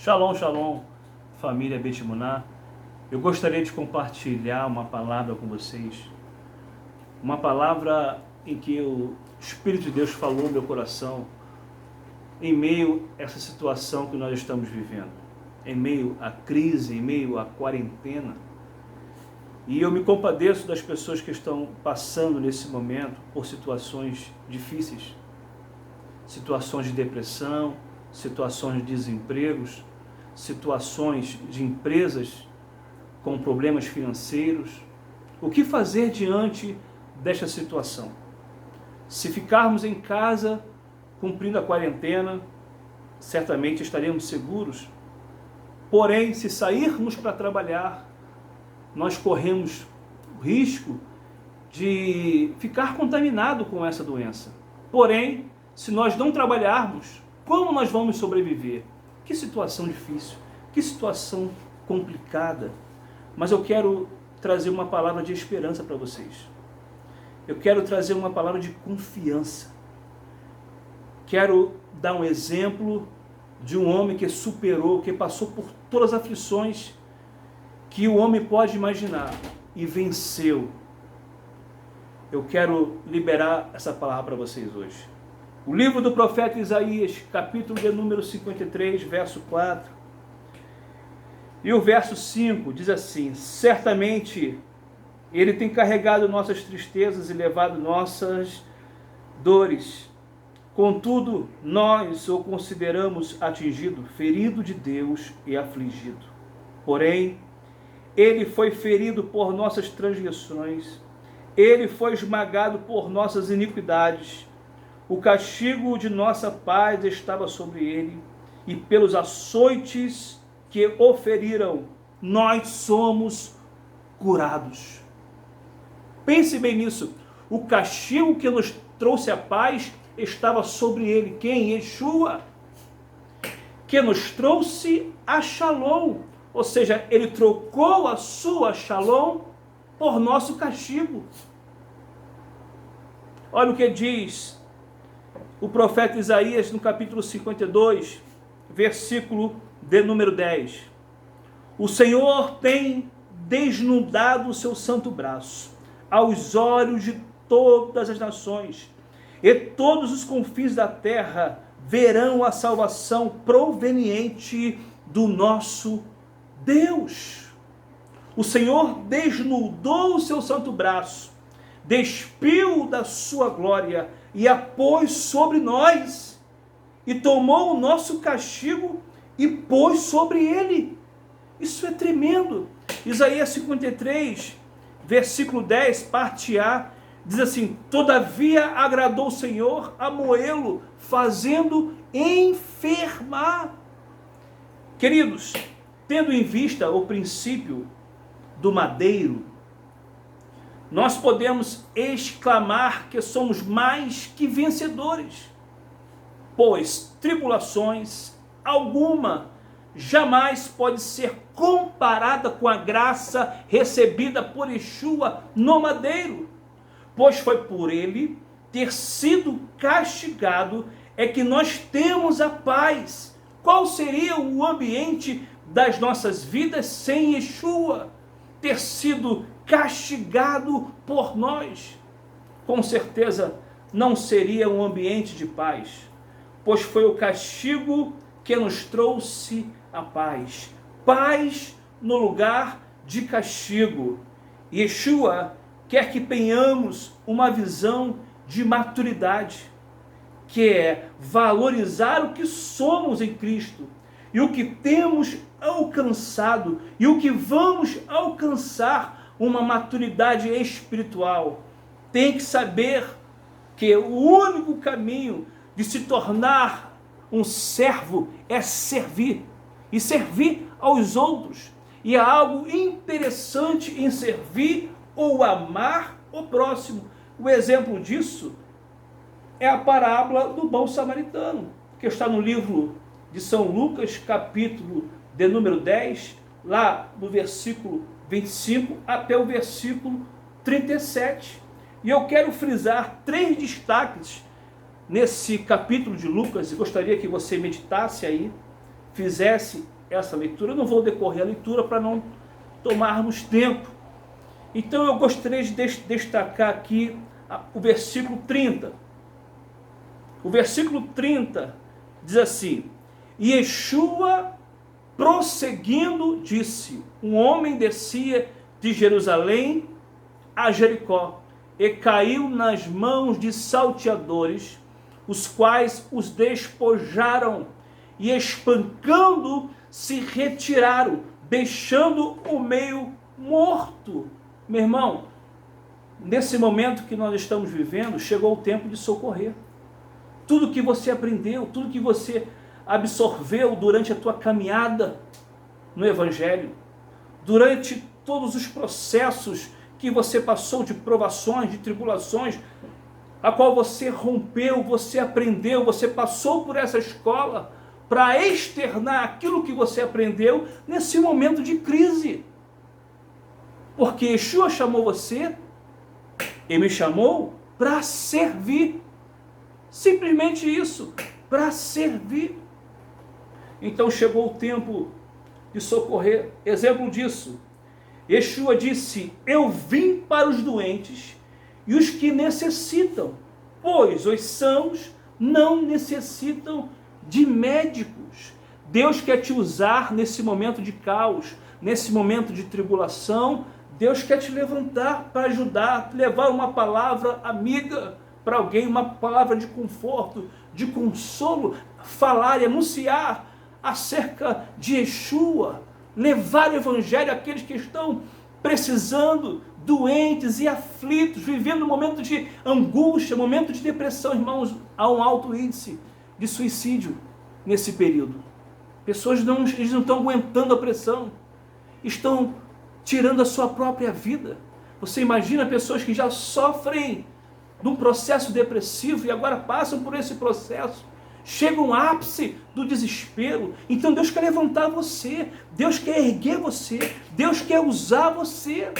Shalom, shalom, família Betimuná. Eu gostaria de compartilhar uma palavra com vocês. Uma palavra em que o Espírito de Deus falou no meu coração em meio a essa situação que nós estamos vivendo. Em meio à crise, em meio à quarentena. E eu me compadeço das pessoas que estão passando nesse momento por situações difíceis. Situações de depressão, situações de desempregos, situações de empresas com problemas financeiros. O que fazer diante desta situação? Se ficarmos em casa cumprindo a quarentena, certamente estaremos seguros. Porém, se sairmos para trabalhar, nós corremos o risco de ficar contaminado com essa doença. Porém, se nós não trabalharmos, como nós vamos sobreviver? Que situação difícil, que situação complicada. Mas eu quero trazer uma palavra de esperança para vocês. Eu quero trazer uma palavra de confiança. Quero dar um exemplo de um homem que superou, que passou por todas as aflições que o homem pode imaginar e venceu. Eu quero liberar essa palavra para vocês hoje. O livro do profeta Isaías, capítulo de número 53, verso 4. E o verso 5 diz assim: certamente ele tem carregado nossas tristezas e levado nossas dores. Contudo, nós o consideramos atingido, ferido de Deus e afligido. Porém, ele foi ferido por nossas transgressões, ele foi esmagado por nossas iniquidades. O castigo de nossa paz estava sobre ele, e pelos açoites que o feriram, nós somos curados. Pense bem nisso. O castigo que nos trouxe a paz estava sobre ele. Quem? Yeshua. Que nos trouxe a Shalom. Ou seja, ele trocou a sua Shalom por nosso castigo. Olha o que diz o profeta Isaías no capítulo 52, versículo de número 10. O Senhor tem desnudado o seu santo braço aos olhos de todas as nações, e todos os confins da terra verão a salvação proveniente do nosso Deus. O Senhor desnudou o seu santo braço, despiu da sua glória e a pôs sobre nós, e tomou o nosso castigo e pôs sobre ele. Isso é tremendo. Isaías 53, versículo 10, parte A, diz assim: todavia agradou o Senhor a moê-lo, fazendo enfermar. Queridos, tendo em vista o princípio do madeiro, nós podemos exclamar que somos mais que vencedores, pois tribulações alguma jamais pode ser comparada com a graça recebida por Yeshua no madeiro, pois foi por ele ter sido castigado é que nós temos a paz. Qual seria o ambiente das nossas vidas sem Yeshua ter sido castigado por nós? Com certeza não seria um ambiente de paz, pois foi o castigo que nos trouxe a paz. Paz no lugar de castigo. Yeshua quer que tenhamos uma visão de maturidade, que é valorizar o que somos em Cristo, e o que temos alcançado, e o que vamos alcançar, uma maturidade espiritual. Tem que saber que o único caminho de se tornar um servo é servir, e servir aos outros. E há algo interessante em servir ou amar o próximo. O exemplo disso é a parábola do bom samaritano, que está no livro de São Lucas, capítulo de número 10, lá no versículo 25 até o versículo 37. E eu quero frisar 3 destaques nesse capítulo de Lucas, e gostaria que você meditasse aí. fizesse essa leitura. Eu não vou decorrer a leitura para não tomarmos tempo. Então eu gostaria de destacar aqui o versículo 30. O versículo 30 diz assim: e Yeshua, prosseguindo, disse: um homem descia de Jerusalém a Jericó e caiu nas mãos de salteadores, os quais os despojaram e, espancando, se retiraram, deixando o meio morto. Meu irmão, nesse momento que nós estamos vivendo, chegou o tempo de socorrer. Tudo que você aprendeu, tudo que você absorveu durante a tua caminhada no Evangelho, durante todos os processos que você passou de provações, de tribulações, a qual você rompeu, você aprendeu, você passou por essa escola para externar aquilo que você aprendeu nesse momento de crise. Porque Yeshua chamou você e me chamou para servir. Simplesmente isso, para servir. Então chegou o tempo de socorrer. Exemplo disso, Yeshua disse: eu vim para os doentes e os que necessitam, pois os sãos não necessitam de médicos. Deus quer te usar nesse momento de caos, nesse momento de tribulação. Deus quer te levantar para ajudar, levar uma palavra amiga para alguém, uma palavra de conforto, de consolo, falar e anunciar acerca de Yeshua, levar o Evangelho àqueles que estão precisando, doentes e aflitos, vivendo um momento de angústia, momento de depressão. Irmãos, há um alto índice de suicídio nesse período. Pessoas não estão aguentando a pressão, estão tirando a sua própria vida. Você imagina pessoas que já sofrem de um processo depressivo e agora passam por esse processo, chega um ápice do desespero. Então Deus quer levantar você, Deus quer erguer você, Deus quer usar você.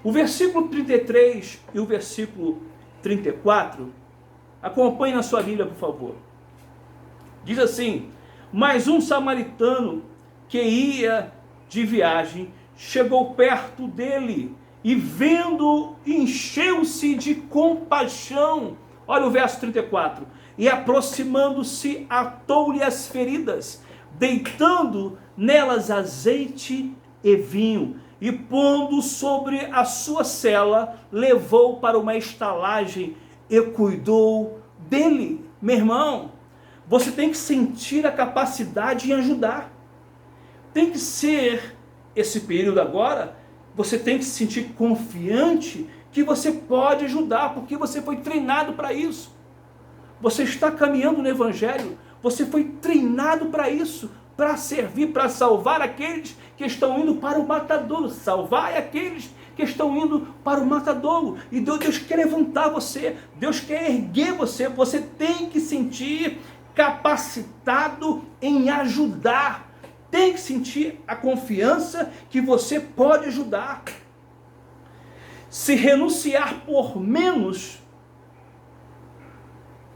O versículo 33 e o versículo 34, acompanhe na sua Bíblia, por favor. Diz assim: mas um samaritano que ia de viagem chegou perto dele e, vendo, encheu-se de compaixão. Olha o verso 34. E, aproximando-se, atou-lhe as feridas, deitando nelas azeite e vinho, e, pondo sobre a sua cela, levou para uma estalagem e cuidou dele. Meu irmão, você tem que sentir a capacidade em ajudar. Tem que ser, esse período agora, você tem que se sentir confiante que você pode ajudar, porque você foi treinado para isso. Você está caminhando no Evangelho, você foi treinado para isso, para servir, para salvar aqueles que estão indo para o matadouro. Salvar aqueles que estão indo para o matadouro. E Deus quer levantar você, Deus quer erguer você. Você tem que sentir capacitado em ajudar. Tem que sentir a confiança que você pode ajudar. Se renunciar por menos,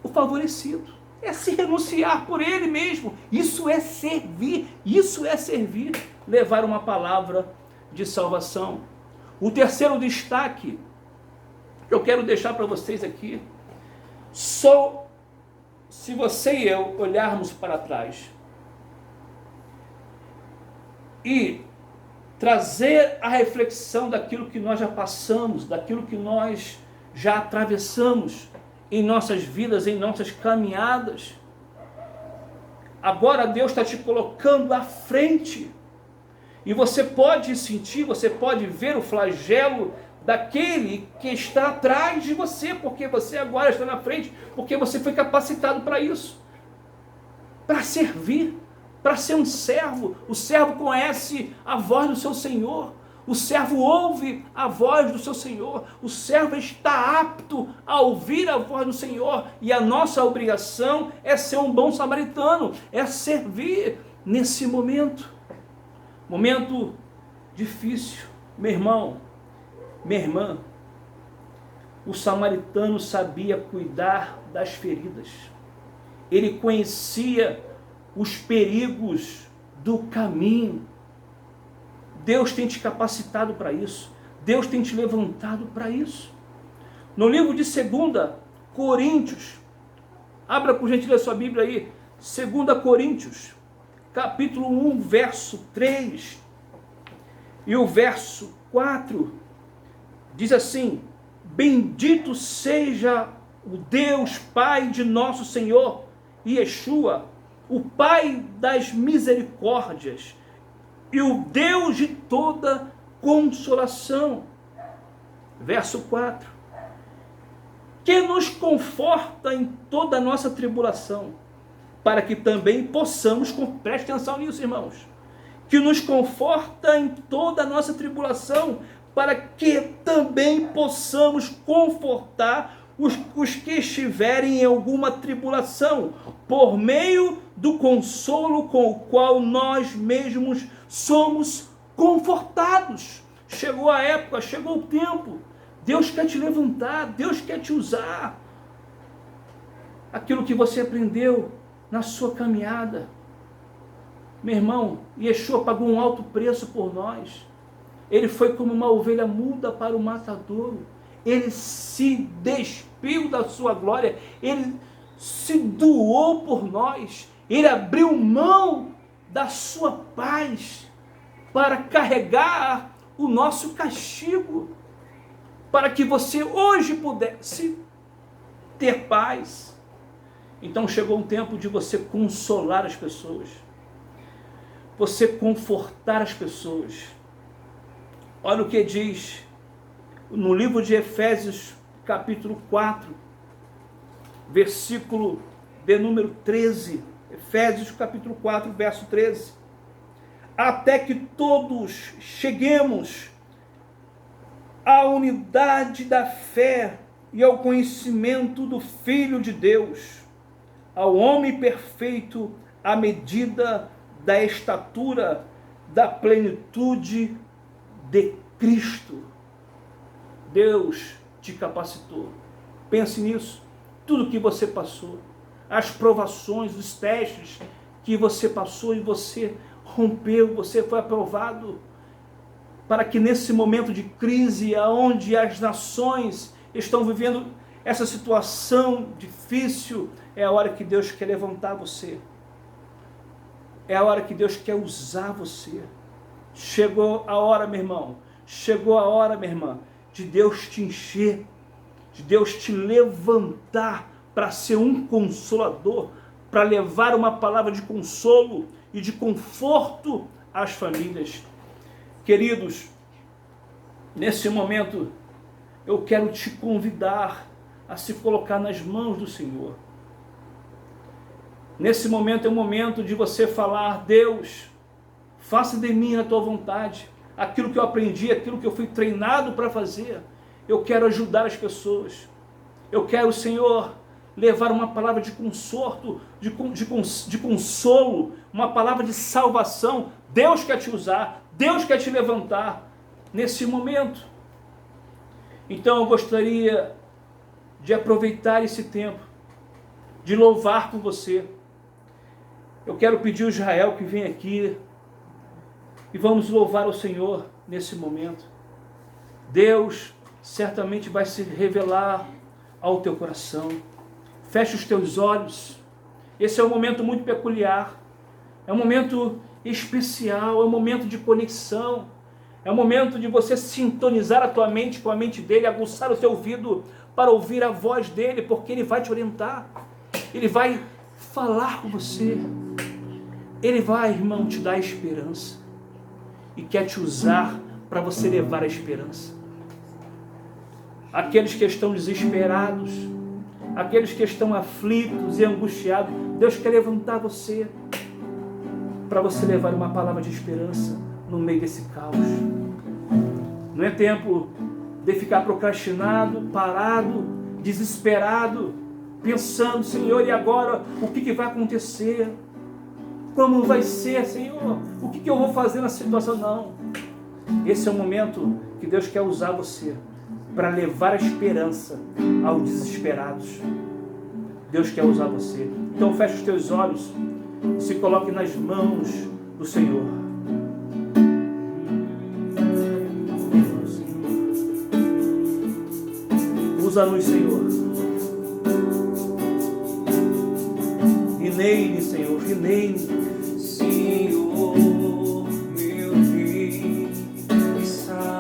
o favorecido. É se renunciar por ele mesmo. Isso é servir. Isso é servir. Levar uma palavra de salvação. O terceiro destaque que eu quero deixar para vocês aqui. Só se você e eu olharmos para trás e trazer a reflexão daquilo que nós já passamos, daquilo que nós já atravessamos em nossas vidas, em nossas caminhadas. Agora Deus está te colocando à frente. E você pode sentir, você pode ver o flagelo daquele que está atrás de você, porque você agora está na frente, porque você foi capacitado para isso. Para servir. Para ser um servo. O servo conhece a voz do seu Senhor. O servo ouve a voz do seu Senhor. O servo está apto a ouvir a voz do Senhor. E a nossa obrigação é ser um bom samaritano. É servir nesse momento. Momento difícil. Meu irmão, minha irmã, o samaritano sabia cuidar das feridas. Ele conhecia os perigos do caminho. Deus tem te capacitado para isso. Deus tem te levantado para isso. No livro de 2 Coríntios, abra por gentileza sua Bíblia aí, 2 Coríntios, capítulo 1, verso 3 e o verso 4, diz assim: bendito seja o Deus Pai de nosso Senhor Yeshua, o Pai das misericórdias e o Deus de toda consolação. Verso 4. Que nos conforta em toda a nossa tribulação, para que também possamos, preste atenção nisso, irmãos, que nos conforta em toda a nossa tribulação, para que também possamos confortar os que estiverem em alguma tribulação, por meio do consolo com o qual nós mesmos somos confortados. Chegou a época, chegou o tempo. Deus quer te levantar, Deus quer te usar. Aquilo que você aprendeu na sua caminhada. Meu irmão, Yeshua pagou um alto preço por nós. Ele foi como uma ovelha muda para o matadouro. Ele se despiu da sua glória. Ele se doou por nós. Ele abriu mão da sua paz para carregar o nosso castigo, para que você hoje pudesse ter paz. Então chegou um tempo de você consolar as pessoas, você confortar as pessoas. Olha o que diz no livro de Efésios, capítulo 4, versículo de número 13. Efésios, capítulo 4, verso 13. Até que todos cheguemos à unidade da fé e ao conhecimento do Filho de Deus, ao homem perfeito, à medida da estatura da plenitude de Cristo. Deus te capacitou. Pense nisso. Tudo que você passou, as provações, os testes que você passou e você rompeu, você foi aprovado, para que nesse momento de crise, onde as nações estão vivendo essa situação difícil, é a hora que Deus quer levantar você. É a hora que Deus quer usar você. Chegou a hora, meu irmão, chegou a hora, minha irmã, de Deus te encher, de Deus te levantar para ser um consolador, para levar uma palavra de consolo e de conforto às famílias. Queridos, nesse momento eu quero te convidar a se colocar nas mãos do Senhor. Nesse momento é o momento de você falar: Deus, faça de mim a tua vontade, aquilo que eu aprendi, aquilo que eu fui treinado para fazer. Eu quero ajudar as pessoas. Eu quero, Senhor, levar uma palavra de conforto, de consolo, uma palavra de salvação. Deus quer te usar, Deus quer te levantar nesse momento. Então eu gostaria de aproveitar esse tempo, de louvar por você. Eu quero pedir ao Israel que vem aqui e vamos louvar o Senhor nesse momento. Deus certamente vai se revelar ao teu coração. Feche os teus olhos. Esse é um momento muito peculiar. É um momento especial, é um momento de conexão. É um momento de você sintonizar a tua mente com a mente dele, aguçar o teu ouvido para ouvir a voz dele, porque ele vai te orientar. Ele vai falar com você. Ele vai, irmão, te dar esperança. E quer te usar para você levar a esperança. Aqueles que estão desesperados, aqueles que estão aflitos e angustiados, Deus quer levantar você para você levar uma palavra de esperança no meio desse caos. Não é tempo de ficar procrastinado, parado, desesperado, pensando: Senhor, e agora? O que vai acontecer? Como vai ser, Senhor? O que eu vou fazer na situação? Não. Esse é o momento que Deus quer usar você para levar a esperança aos desesperados. Deus quer usar você. Então feche os teus olhos Se coloque nas mãos do Senhor. Usa-nos, Senhor. E nele, Senhor, e nele. Senhor, meu Rei e salvação,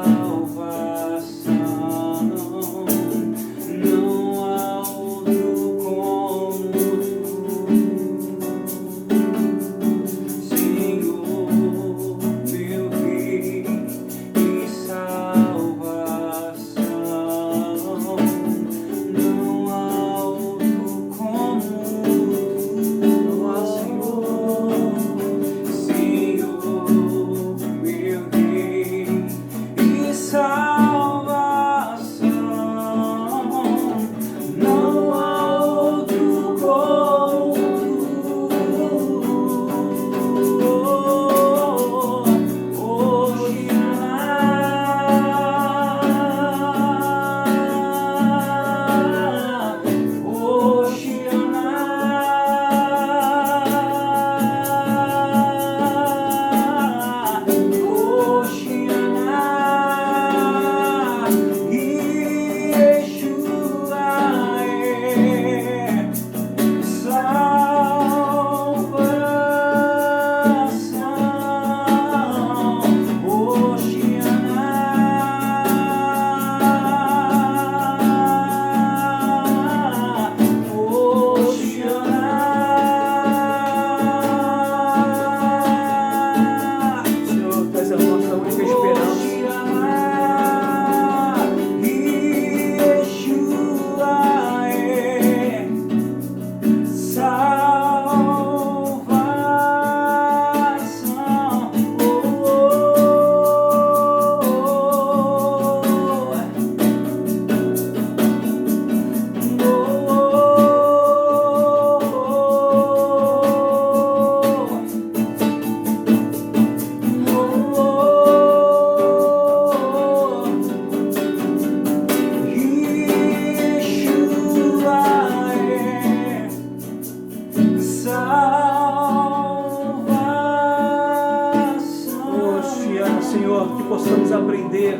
não há outro como tu. Senhor, meu Rei e salvação, não há outro como tu. Não há, Senhor. Senhor, meu Rei e salvação, não há outro como tu. Senhor, traz a nossa única esperança. Senhor, que possamos aprender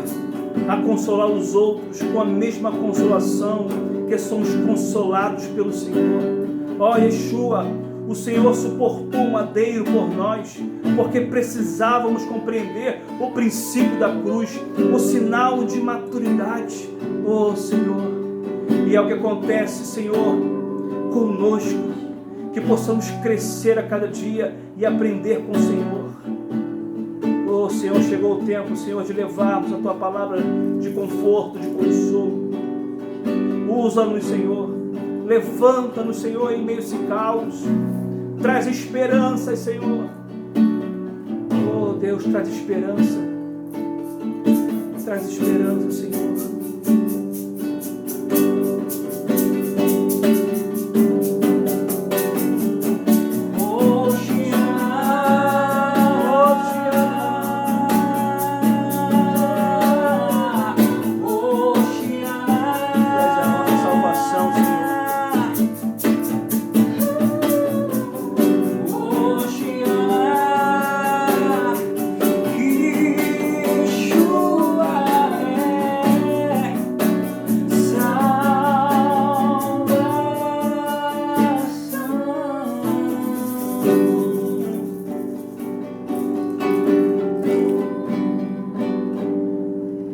a consolar os outros com a mesma consolação que somos consolados pelo Senhor. Ó Yeshua, o Senhor suportou o madeiro por nós, porque precisávamos compreender o princípio da cruz, o sinal de maturidade. Ó Senhor, e é o que acontece, Senhor, conosco, que possamos crescer a cada dia e aprender com o Senhor. Oh, Senhor, chegou o tempo, Senhor, de levarmos a Tua palavra de conforto, de consolo. Usa-nos, Senhor. Levanta-nos, Senhor, em meio a esse caos. Traz esperança, Senhor. Oh, Deus, traz esperança. Traz esperança, Senhor.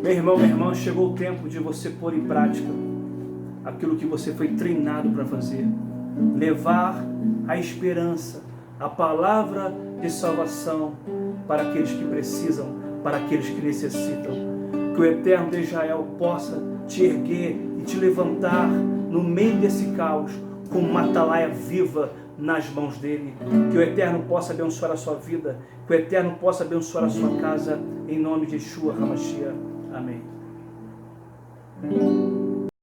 Meu irmão, minha irmã, chegou o tempo de você pôr em prática aquilo que você foi treinado para fazer. Levar a esperança, a palavra de salvação para aqueles que precisam, para aqueles que necessitam. Que o Eterno de Israel possa te erguer e te levantar no meio desse caos com uma atalaia viva nas mãos dele. Que o Eterno possa abençoar a sua vida, que o Eterno possa abençoar a sua casa, em nome de Yeshua HaMashiach. Amém.